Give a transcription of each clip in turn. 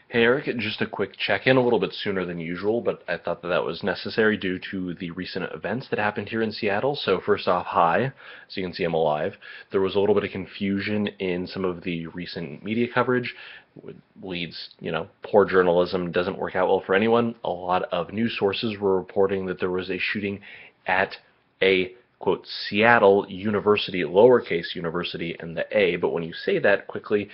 Hey Eric, just a quick check-in a little bit sooner than usual, but I thought that was necessary due to the recent events that happened here in Seattle. So first off, hi, so you can see I'm alive. There was a little bit of confusion in some of the recent media coverage. Leads, poor journalism doesn't work out well for anyone. A lot of news sources were reporting that there was a shooting at a quote Seattle University, lowercase university, and the A, but when you say that quickly,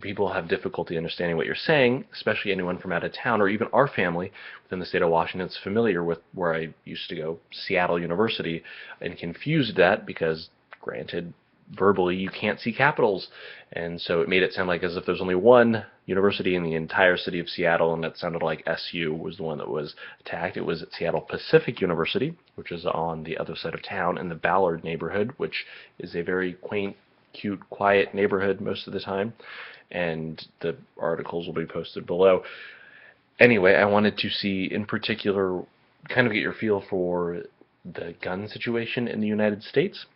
people have difficulty understanding what you're saying, especially anyone from out of town or even our family within the state of Washington is familiar with where I used to go, Seattle University, and confused that because, granted, verbally you can't see capitals, and so it made it sound like as if there's only one university in the entire city of Seattle, and it sounded like SU was the one that was attacked. It was Seattle Pacific University, which is on the other side of town in the Ballard neighborhood, which is a very quaint, cute, quiet neighborhood most of the time, and the articles will be posted below. Anyway, I wanted to see in particular, kind of get your feel for the gun situation in the United States.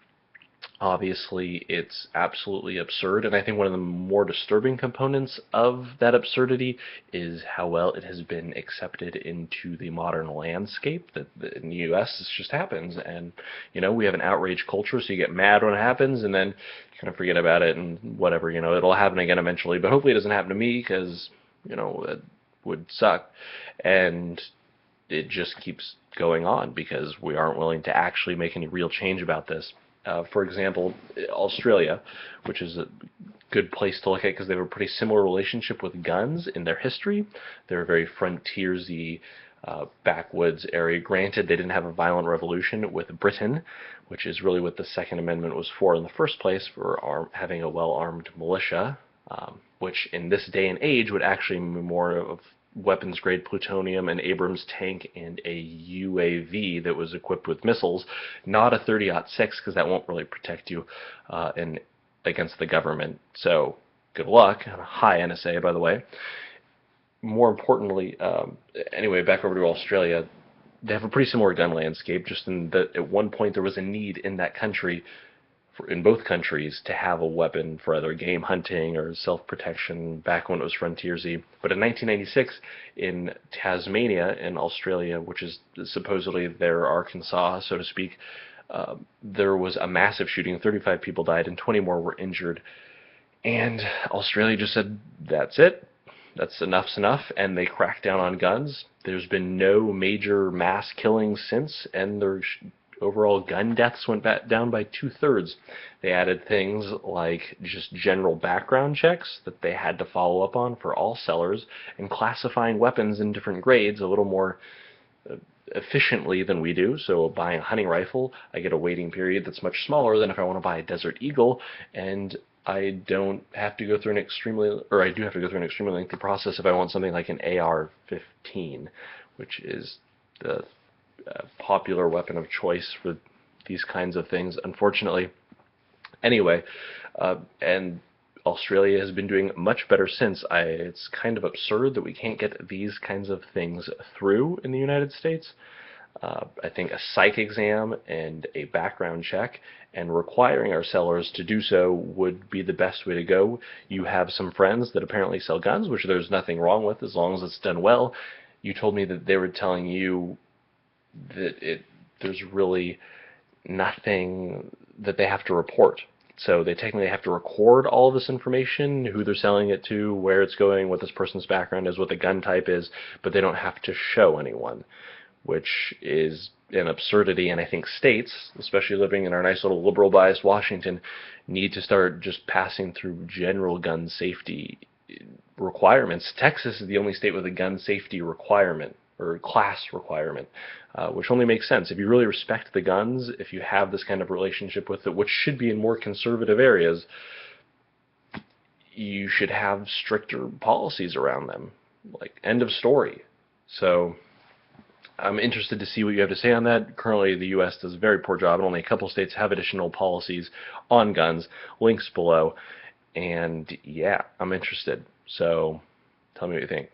Obviously, it's absolutely absurd, and I think one of the more disturbing components of that absurdity is how well it has been accepted into the modern landscape. That in the U.S. this just happens, and we have an outrage culture, so you get mad when it happens, and then you kind of forget about it, and whatever, it'll happen again eventually. But hopefully, it doesn't happen to me, because it would suck, and it just keeps going on because we aren't willing to actually make any real change about this. For example, Australia, which is a good place to look at because they have a pretty similar relationship with guns in their history. They're a very frontiersy, backwoods area. Granted, they didn't have a violent revolution with Britain, which is really what the Second Amendment was for in the first place, for having a well-armed militia, which in this day and age would actually be more of weapons-grade plutonium, an Abrams tank, and a UAV that was equipped with missiles, not a 30-06, because that won't really protect you against the government. So good luck. Hi, NSA, by the way. More importantly, anyway, back over to Australia, they have a pretty similar gun landscape, just in that at one point there was a need in that country, in both countries, to have a weapon for either game hunting or self-protection back when it was frontiersy. But in 1996, in Tasmania, in Australia, which is supposedly their Arkansas, so to speak, there was a massive shooting. 35 people died and 20 more were injured. And Australia just said, that's it. Enough's enough, and they cracked down on guns. There's been no major mass killings since, and their overall gun deaths went down by 2/3. They added things like just general background checks that they had to follow up on for all sellers, and classifying weapons in different grades a little more efficiently than we do. So buying a hunting rifle, I get a waiting period that's much smaller than if I want to buy a Desert Eagle, and I don't have to go through an extremely, or I do have to go through an extremely lengthy process if I want something like an AR-15, which is the popular weapon of choice for these kinds of things, unfortunately. Anyway, and Australia has been doing much better since. It's kind of absurd that we can't get these kinds of things through in the United States. I think a psych exam and a background check and requiring our sellers to do so would be the best way to go. You have some friends that apparently sell guns, which there's nothing wrong with as long as it's done well. You told me that they were telling you that there's really nothing that they have to report. So they technically have to record all this information, who they're selling it to, where it's going, what this person's background is, what the gun type is, but they don't have to show anyone, which is an absurdity. And I think states, especially living in our nice little liberal biased Washington, need to start just passing through general gun safety requirements. Texas is the only state with a gun safety requirement, or class requirement, which only makes sense. If you really respect the guns, if you have this kind of relationship with it, which should be in more conservative areas, you should have stricter policies around them. Like, end of story. So I'm interested to see what you have to say on that. Currently, the U.S. does a very poor job, and only a couple states have additional policies on guns. Links below. And yeah, I'm interested. So tell me what you think.